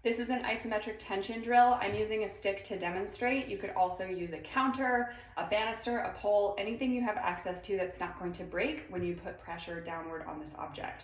This is an isometric tension drill. I'm using a stick to demonstrate. You could also use a counter, a banister, a pole, anything you have access to that's not going to break when you put pressure downward on this object.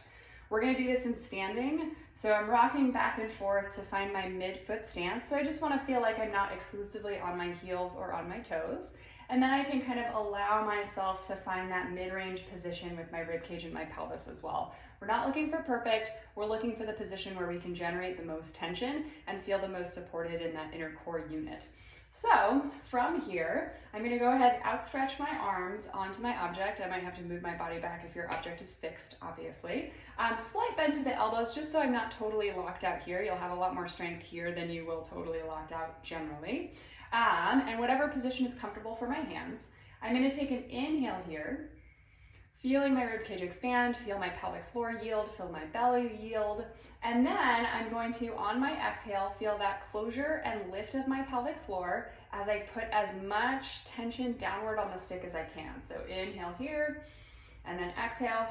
We're going to do this in standing, so I'm rocking back and forth to find my mid-foot stance. So I just want to feel like I'm not exclusively on my heels or on my toes. And then I can kind of allow myself to find that mid-range position with my ribcage and my pelvis as well. We're not looking for perfect, we're looking for the position where we can generate the most tension and feel the most supported in that inner core unit. So from here, I'm going to go ahead and outstretch my arms onto my object. I might have to move my body back if your object is fixed, obviously. Slight bend to the elbows just so I'm not totally locked out here. You'll have a lot more strength here than you will totally locked out generally. And whatever position is comfortable for my hands. I'm going to take an inhale here, feeling my ribcage expand, feel my pelvic floor yield, feel my belly yield, and then I'm going to, on my exhale, feel that closure and lift of my pelvic floor as I put as much tension downward on the stick as I can. So inhale here, and then exhale,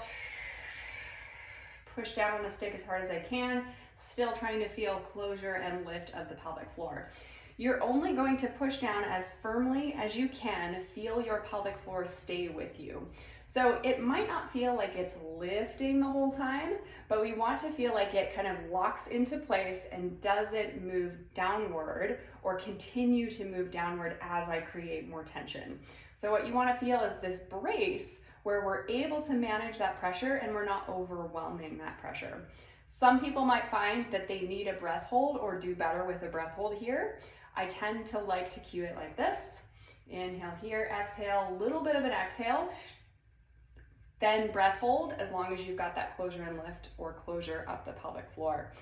push down on the stick as hard as I can, still trying to feel closure and lift of the pelvic floor. You're only going to push down as firmly as you can, feel your pelvic floor stay with you. So it might not feel like it's lifting the whole time, but we want to feel like it kind of locks into place and doesn't move downward or continue to move downward as I create more tension. So what you want to feel is this brace where we're able to manage that pressure and we're not overwhelming that pressure. Some people might find that they need a breath hold or do better with a breath hold here. I tend to like to cue it like this. Inhale here, exhale, a little bit of an exhale, then breath hold as long as you've got that closure and lift or closure up the pelvic floor.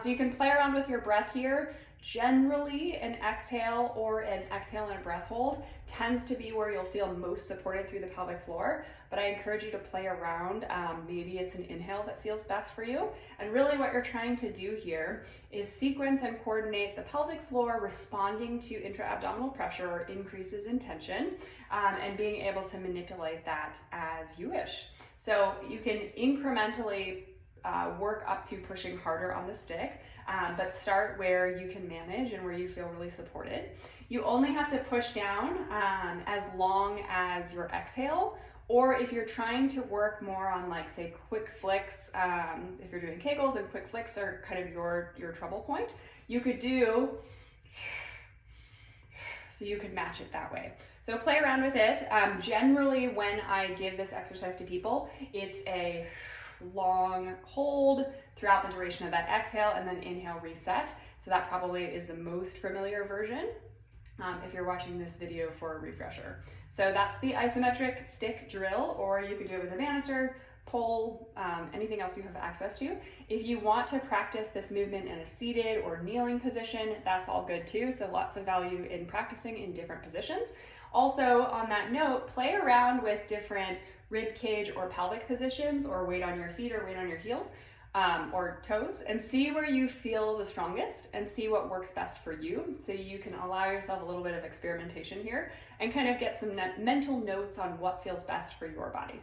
So you can play around with your breath here. Generally, an exhale or an exhale and a breath hold tends to be where you'll feel most supported through the pelvic floor, but I encourage you to play around. Maybe it's an inhale that feels best for you. And really what you're trying to do here is sequence and coordinate the pelvic floor responding to intra-abdominal pressure or increases in tension, and being able to manipulate that as you wish. So you can incrementally work up to pushing harder on the stick, but start where you can manage and where you feel really supported. You only have to push down as long as your exhale, or if you're trying to work more on, like, say, quick flicks, if you're doing Kegels and quick flicks are kind of your trouble point, you could do, so you could match it that way. So play around with it. Generally, when I give this exercise to people, it's a long hold throughout the duration of that exhale and then inhale, reset. So that probably is the most familiar version if you're watching this video for a refresher. So that's the isometric stick drill, or you could do it with a banister, pole, anything else you have access to. If you want to practice this movement in a seated or kneeling position, that's all good too. So lots of value in practicing in different positions. Also, on that note, play around with different rib cage or pelvic positions, or weight on your feet or weight on your heels or toes, and see where you feel the strongest and see what works best for you. So you can allow yourself a little bit of experimentation here and kind of get some mental notes on what feels best for your body.